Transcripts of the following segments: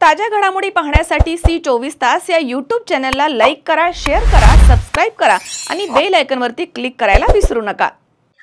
ताज्या घडामोडी पाहण्यासाठी सी24 या YouTube चॅनलला लाईक करा, शेअर करा, सबस्क्राइब करा आणि बेल आयकॉनवरती क्लिक करायला विसरू नका।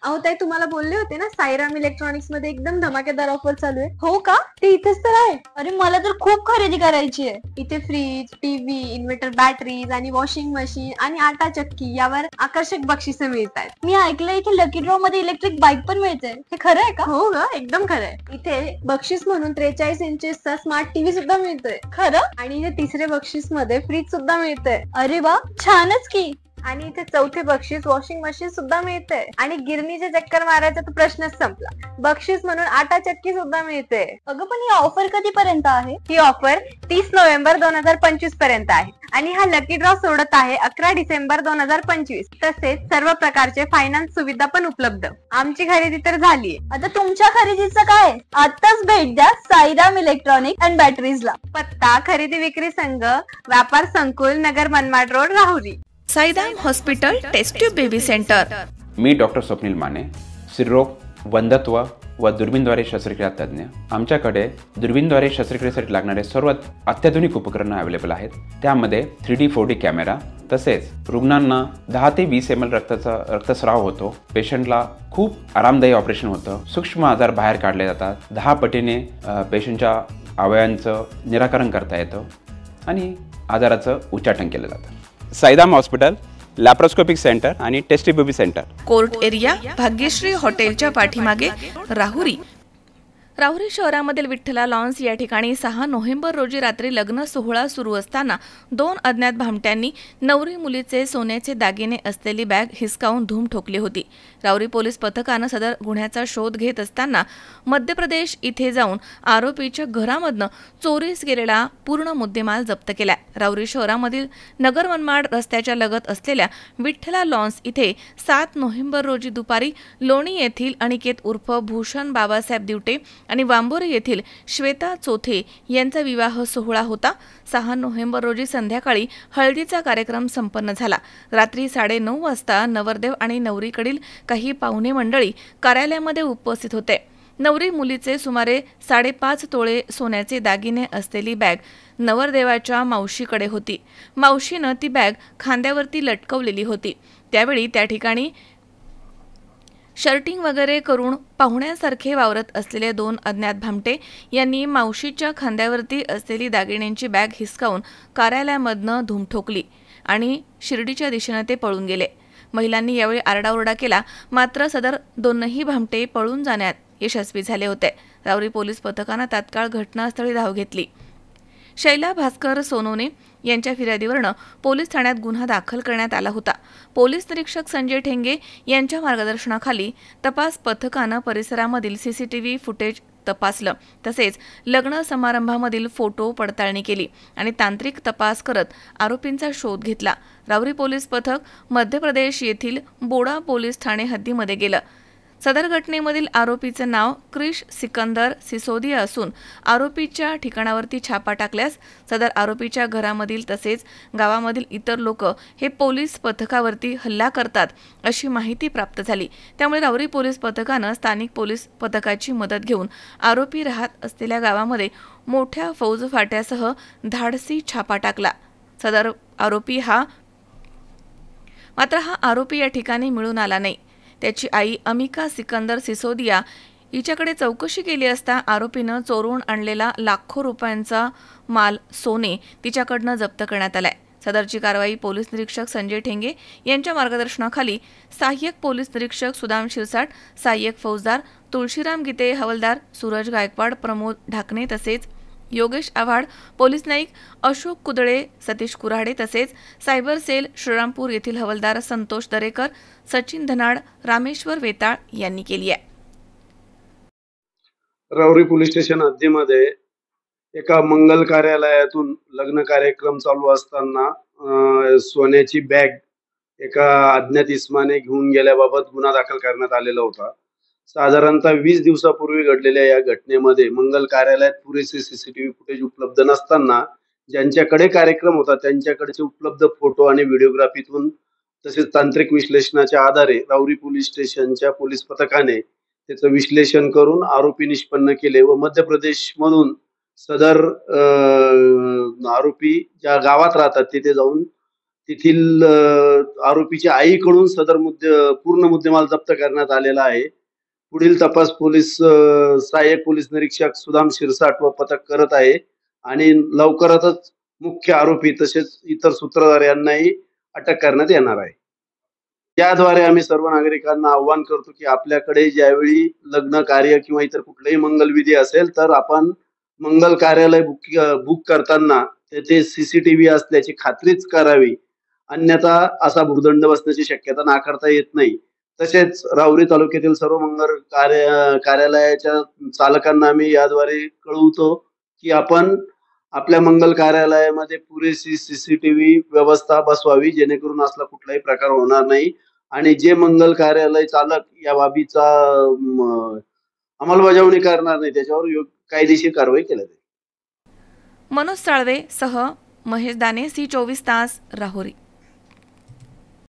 अहो ताई, तुम्हाला बोलले होते ना साईराम इलेक्ट्रॉनिक्स मध्ये एकदम धमाकेदार ऑफर चालू आहे। हो का? ते इथेच तर आहे। अरे मला तर खूप खरेदी करायची आहे। इथे फ्रीज, टीव्ही, इन्व्हर्टर बॅटरीज आणि वॉशिंग मशीन आणि आटा चक्की यावर आकर्षक बक्षिसे मिळतात। मी ऐकलं इथे लकी ड्रॉ मध्ये इलेक्ट्रिक बाईक पण मिळते, हे खरं आहे का? हो ग, एकदम खरं आहे। इथे बक्षीस म्हणून 43 इंचेसचा स्मार्ट टीव्ही सुद्धा मिळतोय। खरं? आणि हे तिसरे बक्षीस मध्ये फ्रीज सुद्धा मिळतंय। अरे वा, छानच की। आणि इथे चौथे बक्षीस वॉशिंग मशीन सुद्धा मिळते आणि गिरणीचे चक्कर मारायचा तर प्रश्नच संपला। बक्षीस म्हणून आटा चक्की सुद्धा मिळते। अगं पण ही ऑफर कधीपर्यंत आहे? ही ऑफर 30 नोव्हेंबर 2025 पर्यंत आहे आणि हा लकी ड्रॉ सोडत आहे 11 डिसेंबर 2025। तसेच सर्व प्रकारचे फायनान्स सुविधा पण उपलब्ध। आमची खरेदी तर झालीये, आता तुमच्या खरेदीचं काय? आताच भेट द्या साईराम इलेक्ट्रॉनिक अँड बॅटरीजला। पत्ता खरेदी विक्री संघ, व्यापार संकुल, Nagar Manmad road, Rahuri. Sairam hospital test tube baby centre. मी डॉक्टर स्वप्नील माने, स्त्रीरोग, वंध्यत्व व दुर्बीणद्वारे शस्त्रक्रिया तज्ज्ञ। आमच्याकडे दुर्बीणद्वारे शस्त्रक्रियेसाठी लागणारे सर्व अत्याधुनिक उपकरणं अवेलेबल आहेत। त्यामध्ये 3D 4D कॅमेरा, तसेच रुग्णांना 10 ते 20 ml रक्तस्राव होतो। पेशंटला खूप आरामदायी ऑपरेशन होतं। सूक्ष्म आजार बाहेर काढले जातात। 10 पटीने पेशंटच्या अवयवांचं निराकरण करता येतं आणि आजाराचं उच्चाटन केलं जातं। साईराम हॉस्पिटल, लॅप्रोस्कोपिक सेंटर आणि test baby centre, court area, Bhagyashree हॉटेलच्या पाठीमागे, राहुरी। राहुरी शहरामधील विठ्ठला लॉन्स या ठिकाणी 6 नोव्हेंबर रोजी रात्री लग्न सोहळा सुरू असताना 2 अज्ञात भामट्यांनी नवरी मुलीचे सोन्याचे दागिने असलेली बॅग हिसकावून धूम ठोकली होती। राहुरी पोलीस पथकानं सदर गुन्ह्याचा शोध घेत असताना मध्य प्रदेश इथे जाऊन आरोपीच्या घरामधनं चोरीस गेलेला पूर्ण मुद्देमाल जप्त केला। राहुरी शहरामधील नगर मनमाड रस्त्याच्या लगत असलेल्या विठ्ठला लॉन्स इथे 7 नोव्हेंबर रोजी दुपारी लोणी येथील अनिकेत उर्फ भूषण बाबासाहेब दिवटे आणि वांबोरे येथील श्वेता चोथे यांचा विवाह सोहळा होता। 6 नोव्हेंबर रोजी संध्याकाळी हळदीचा कार्यक्रम संपन्न झाला। रात्री 9:30 वाजता नवरदेव आणि नवरीकडील काही पाहुणे मंडळी कार्यालयामध्ये उपस्थित होते। नवरी मुलीचे सुमारे 5.5 तोळे सोन्याचे दागिने असलेली बॅग नवरदेवाच्या मावशीकडे होती। मावशीनं ती बॅग खांद्यावरती लटकवलेली होती। त्यावेळी त्या ठिकाणी शर्टिंग वगैरे करून पाहुण्यांसारखे वावरत असलेले 2 अज्ञात भामटे यांनी मावशीच्या खांद्यावरती असलेली दागिन्यांची बॅग हिसकावून कार्यालयामधनं धूम ठोकली आणि शिर्डीच्या दिशेने ते पळून गेले। महिलांनी यावेळी आरडाओरडा केला, मात्र सदर 2ही भामटे पळून जाण्यात यशस्वी झाले होते। राहुरी पोलीस पथकानं तात्काळ घटनास्थळी धाव घेतली। शैला भास्कर सोनोने यांच्या फिर्यादीवरनं पोलीस ठाण्यात गुन्हा दाखल करण्यात आला होता। पोलीस निरीक्षक संजय ठेंगे यांच्या मार्गदर्शनाखाली तपास पथकानं परिसरामधील CCTV फुटेज तपासलं, तसेच लग्न समारंभामधील फोटो पडताळणी केली आणि तांत्रिक तपास करत आरोपींचा शोध घेतला। राहुरी पोलीस पथक मध्य प्रदेश येथील बोडा पोलीस ठाणे हद्दीमध्ये गेलं। सदर घटनेमधील आरोपीचं नाव क्रिश सिकंदर सिसोदिया असून आरोपीच्या ठिकाणावरती छापा टाकल्यास सदर आरोपीच्या घरामधील तसेच गावामधील इतर लोक हे पोलीस पथकावरती हल्ला करतात अशी माहिती प्राप्त झाली। त्यामुळे राहुरी पोलीस पथकानं स्थानिक पोलीस पथकाची मदत घेऊन आरोपी राहत असलेल्या गावामध्ये मोठ्या फौजफाट्यासह धाडसी छापा टाकला। सदर आरोपी हा या ठिकाणी मिळून आला नाही। त्याची आई अमिका सिकंदर सिसोदिया हिच्याकडे चौकशी केली असता आरोपीनं चोरून आणलेला लाखो रुपयांचा माल सोने तिच्याकडनं जप्त करण्यात आलाय। सदरची कारवाई पोलीस निरीक्षक संजय ठेंगे यांच्या मार्गदर्शनाखाली सहाय्यक पोलीस निरीक्षक सुदाम शिरसाट, सहाय्यक फौजदार तुळशीराम गीते, हवालदार सूरज गायकवाड, प्रमोद ढाकणे तसेच योगेश आव्हाड, पोलीस नाईक अशोक कुदळे, सतीश कुऱ्हाडे तसेच सायबर सेल श्रीरामपूर येथील हवालदार संतोष दरेकर, सचिन धनाड, रामेश्वर वेताळ यांनी केली आहे। राहुरी पोलीस स्टेशन हद्दीमध्ये एका मंगल कार्यालयातून लग्न कार्यक्रम चालू असताना सोन्याची बॅग एका अज्ञात इसमाने घेऊन गेल्याबाबत गुन्हा दाखल करण्यात आलेला होता। साधारणतः 20 दिवसापूर्वी घडलेल्या या घटनेमध्ये मंगल कार्यालयात पुरेसे CCTV फुटेज उपलब्ध नसताना ज्यांच्याकडे कार्यक्रम होता त्यांच्याकडचे उपलब्ध फोटो आणि व्हिडिओग्राफीतून तसेच तांत्रिक विश्लेषणाच्या आधारे राहुरी पोलीस स्टेशनच्या पोलीस पथकाने त्याचं विश्लेषण करून आरोपी निष्पन्न केले व मध्य प्रदेश मधून सदर आरोपी ज्या गावात राहतात तिथे जाऊन तेथील आरोपीच्या आईकडून सदर पूर्ण मुद्देमाल जप्त करण्यात आलेला आहे. पुढील तपास पोलीस सहाय्यक पोलीस निरीक्षक सुदाम शिरसाट व पथक करत आहे आणि लवकरच मुख्य आरोपी तसेच इतर सूत्रधार यांनाही अटक करण्यात येणार आहे. त्याद्वारे आम्ही सर्व नागरिकांना आव्हान करतो की आपल्याकडे ज्यावेळी लग्न कार्य किंवा इतर कुठलेही मंगलविधी असेल तर आपण मंगल कार्यालय बुक करताना तेथे सीसीटीव्ही असल्याची खात्रीच करावी. अन्यथा असा भुर्दंड बसण्याची शक्यता नाकारता येत नाही. तसेच राहुरी तालुक्यातील सर्व मंगल कार्यालयाच्या चालकांना आम्ही याद्वारे कळवतो की आपण आपल्या मंगल कार्यालयामध्ये पुरेशी सीसीटीव्ही व्यवस्था बसवावी, जेणेकरून असला कुठलाही प्रकार होणार नाही आणि जे मंगल कार्यालय चालक या बाबीचा अंमलबजावणी करणार नाही त्याच्यावर कायदेशीर कारवाई केली जाईल. मनोज साळवे सह महेश दाने, सी 24 तास, राहुरी.